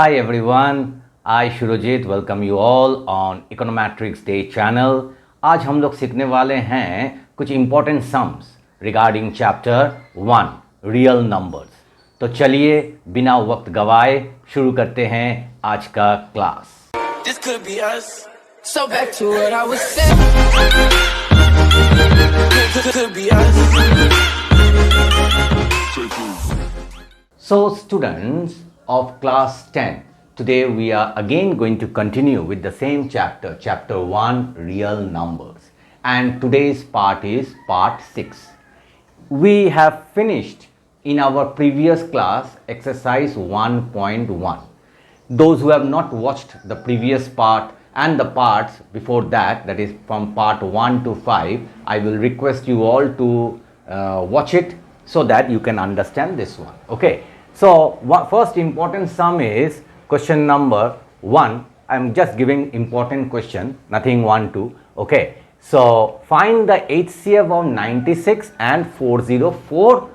Hi everyone, I Shurojit welcome you all on Economatrix Day channel. आज हम लोग सीखने वाले हैं कुछ important sums regarding chapter 1 real numbers. तो चलिए बिना वक्त गवाए शुरू करते हैं आज का class. This could be us. So back to what I was saying. Could be us. So students of class 10, today we are again going to continue with the same chapter, chapter 1 real numbers, and today's part is part 6. We have finished in our previous class exercise 1.1. Those who have not watched the previous part and the parts before that, that is from part 1 to 5, I will request you all to watch it so that you can understand this one. Okay. So first important sum is question number 1. I am just giving important question, nothing 1, 2. Okay. So find the HCF of 96 and 404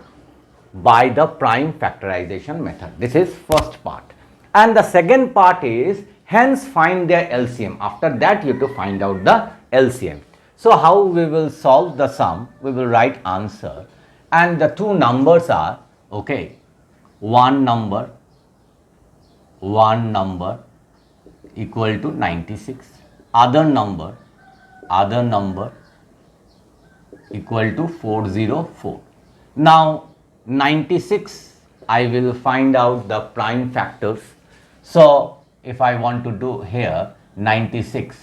by the prime factorization method. This is first part. And the second part is hence find their LCM. After that you have to find out the LCM. So how we will solve the sum? We will write answer and the two numbers are, okay, one number equal to 96, other number equal to 404. Now 96 I will find out the prime factors. So if I want to do here 96,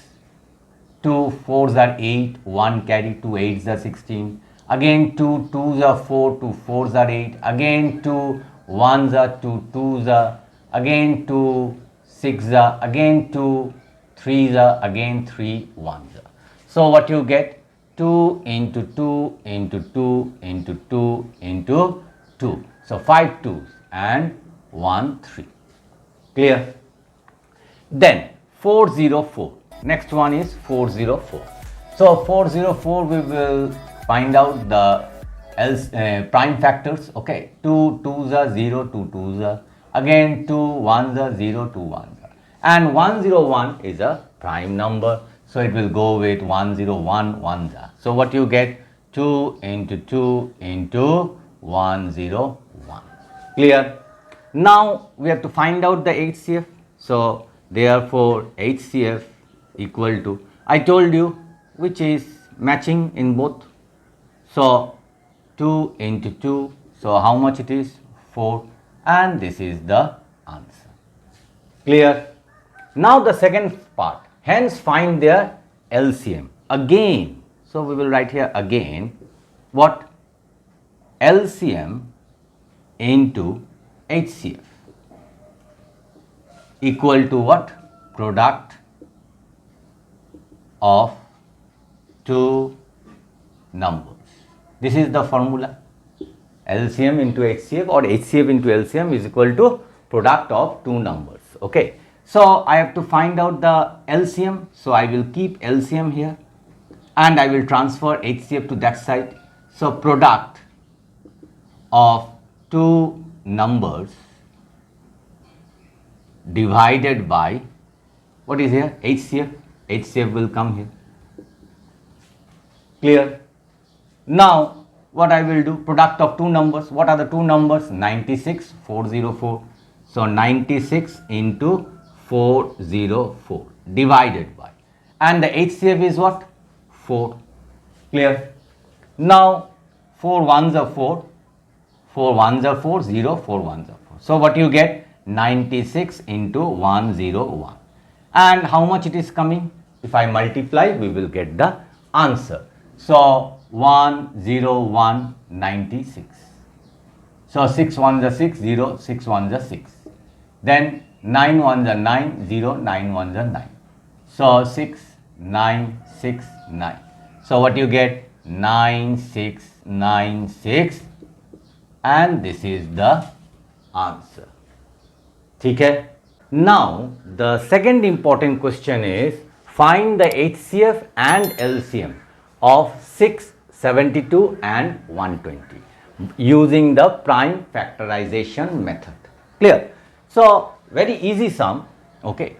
2 4s are 8, 1 carry 2 8s are 16, again 2 2s are 4, 2 4s are 8, again 2 1s are 2 2s are, again 2 6s are, again 2 3s are, again 3 1s are. So what you get? 2 into 2 into 2 into 2 into 2. So 5 2s and 1 3. Clear? Then 404. Next one is 404. So 404 we will find out the prime factors. Okay, 2 2s are 0, 2 2s are, again 2 1s are 0, 2 1s are, and 101 is a prime number. So it will go with 101 1s are. So what you get? 2 into 2 into 101. Clear? Now we have to find out the HCF. So therefore HCF equal to, I told you which is matching in both. So 2 into 2, so how much it is? 4, and this is the answer. Clear? Now the second part, hence find their LCM. Again, so we will write here again, what? LCM into HCF equal to what? Product of two numbers. This is the formula. LCM into HCF or HCF into LCM is equal to product of two numbers. Okay. So I have to find out the LCM. So I will keep LCM here and I will transfer HCF to that side. So product of two numbers divided by, what is here? HCF. HCF will come here. Clear? Now what I will do? Product of two numbers. What are the two numbers? 96, 404. So 96 into 404 divided by, and the HCF is what? 4. Clear? Now 4 1s are 4, 4 1s are 4, 0, 4 1s are 4. So what you get? 96 into 101. And how much it is coming? If I multiply, we will get the answer. So 101 96. So 6 1s are 6, 0, 6 1s are 6. Then 9 1s are 9, 0, 9 1s are 9. So 6 9 6 9. So what you get? 9 6 9 6, and this is the answer. Okay? Now the second important question is find the HCF and LCM of 6, 72 and 120 using the prime factorization method. Clear? So very easy sum. Okay,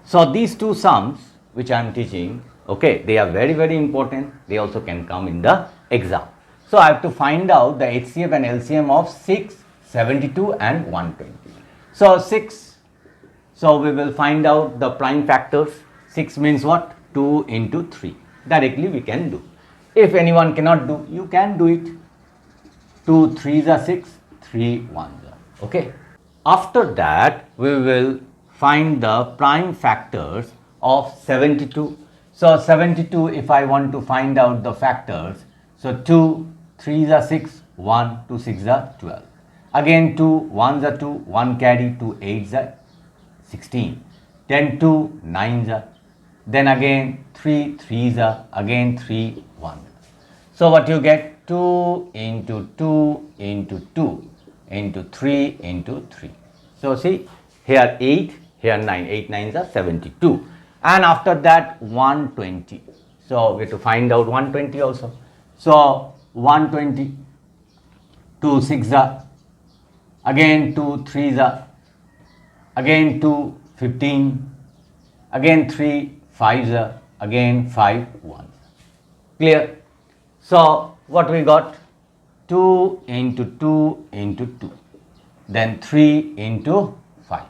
so these two sums which I am teaching, okay, they are very, very important. They also can come in the exam. So I have to find out the HCF and LCM of 6, 72 and 120. So 6, so we will find out the prime factors. 6 means what? 2 into 3. Directly we can do. If anyone cannot do, you can do it. 2 3s are 6, 3 1s are. Okay. After that, we will find the prime factors of 72. So 72, if I want to find out the factors, so 2 3s are 6, 1 2 6 are 12. Again 2 1s are 2, 1 carry, 2 8s are 16. Then 2 9s are. Then again 3 3s are, again 3 1s. So what you get? 2 into 2 into 2 into 3 into 3. So see, here 8, here 9, 8 9s are 72. And after that 120. So we have to find out 120 also. So 120, 2 6 are, again 2 3s are, again 2 15, again 3 5s are, again 5 1s. Clear? So what we got? 2 into 2 into 2, then 3 into 5.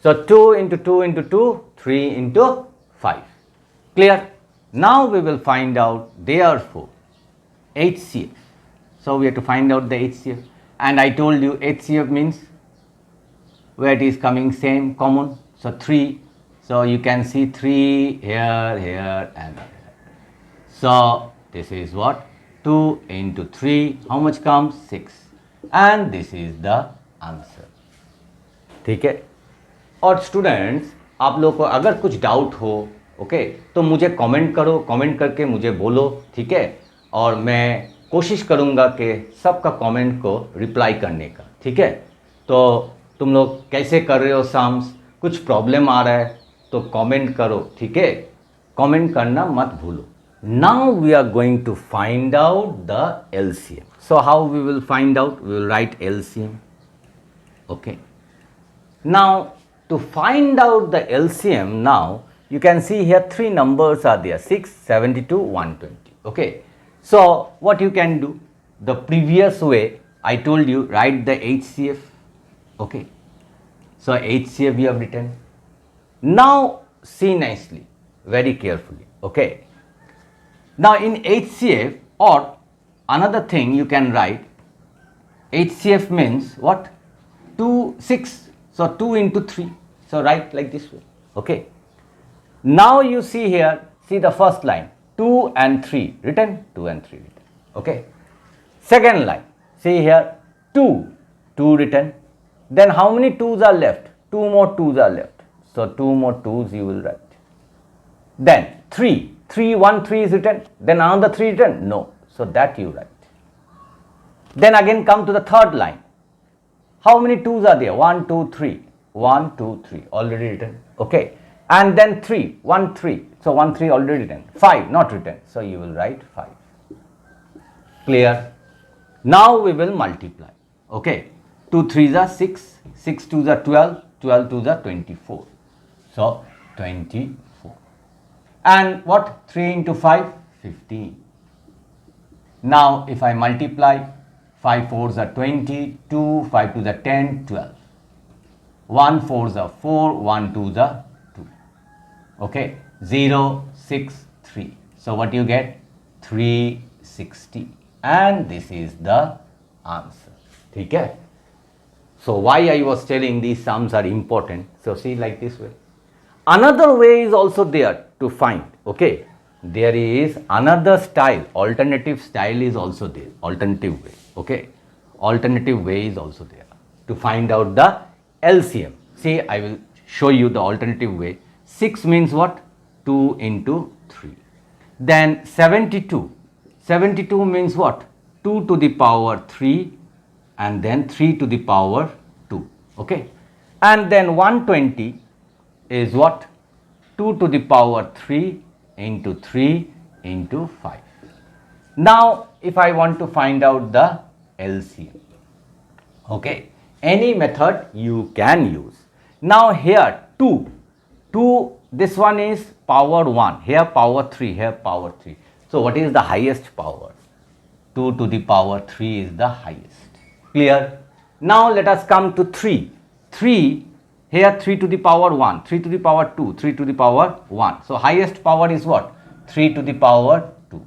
So 2 into 2 into 2, 3 into 5. Clear? Now we will find out therefore HCF. So we have to find out the HCF, and I told you HCF means where it is coming same common. So 3. So you can see 3 here, here and here. So this is what? 2 into 3, how much comes? 6. And this is the answer. ठीक है? और students, आप लोग को अगर कुछ doubt हो, okay, तो मुझे कमेंट करो, कमेंट करके मुझे बोलो, ठीक है? और मैं कोशिश करूँगा कि सबका कमेंट को रिप्लाई करने का, ठीक है? तो तुम लोग कैसे कर रहे हो सम्स, कुछ प्रॉब्लम आ रहा है तो कमेंट करो, ठीक है? कमेंट करना मत भूलो. Now we are going to find out the LCM. So how we will find out? We will write LCM. Okay. Now to find out the LCM, now you can see here 3 numbers are there, 6, 72, 120. Okay. So what you can do? The previous way I told you, write the HCF. Okay. So HCF you have written. Now see nicely, very carefully. Okay. Now in HCF, or another thing you can write, HCF means what? 2, 6. So 2 into 3. So write like this way. Okay. Now you see here, see the first line, 2 and 3 written, 2 and 3 written. Okay. Second line, see here, 2, 2 written. Then how many 2's are left? 2 more 2's are left. So 2 more 2's you will write. Then 3. 3, 1, 3 is written, then another 3 written? No. So that you write. Then again come to the third line. How many 2's are there? 1, 2, 3. 1, 2, 3 already written. Okay. And then 3, 1, 3. So 1, 3 already written. 5 not written. So you will write 5. Clear? Now we will multiply. Okay. 2 3's are 6. 6 2's are 12. 12 2's are 24. So 24. And what? 3 into 5? 15. Now if I multiply, 5 4's are 20, 2, 5 2's are 10, 12. 1 4's are 4, 1 2's are 2. Okay, 0, 6, 3. So what you get? 360. And this is the answer. Okay? So why I was telling these sums are important. So see like this way. Another way is also there to find. Okay, there is another style, alternative style is also there, alternative way. Okay, alternative way is also there to find out the LCM. See, I will show you the alternative way. 6 means what? 2 into 3. Then 72. 72 means what? 2 to the power 3 and then 3 to the power 2. Okay, and then 120 is what? 2 to the power 3 into 3 into 5. Now if I want to find out the LCM, okay, any method you can use. Now here 2, this one is power 1, here power 3, here power 3. So what is the highest power? 2 to the power 3 is the highest. Clear? Now let us come to 3. 3, here 3 to the power 1, 3 to the power 2, 3 to the power 1. So highest power is what? 3 to the power 2.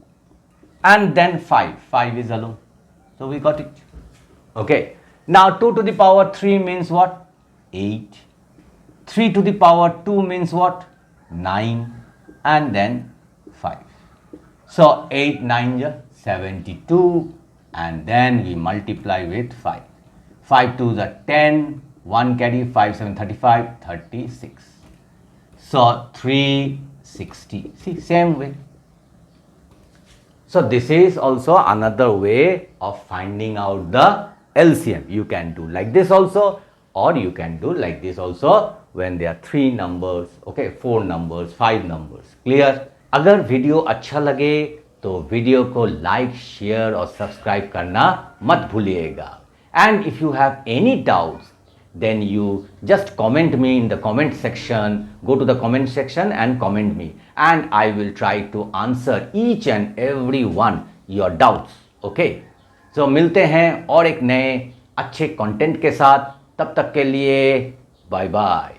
And then 5 is alone. So we got it. Okay. Now 2 to the power 3 means what? 8. 3 to the power 2 means what? 9. And then 5. So 8 9 is 72, and then we multiply with 5. 5 2s are 10, 1 carry, 5 7 35, 36. So 360. See, same way. So this is also another way of finding out the LCM. You can do like this also, or you can do like this also when there are 3 numbers, okay, 4 numbers, 5 numbers. Clear? अगर video अच्छा लगे तो video को like, share और subscribe करना मत भूलिएगा. And if you have any doubts, then you just comment me in the comment section. Go to the comment section and comment me, and I will try to answer each and every one your doubts. Okay? So मिलते हैं और एक नए अच्छे content के साथ. तब तक के लिए बाय बाय.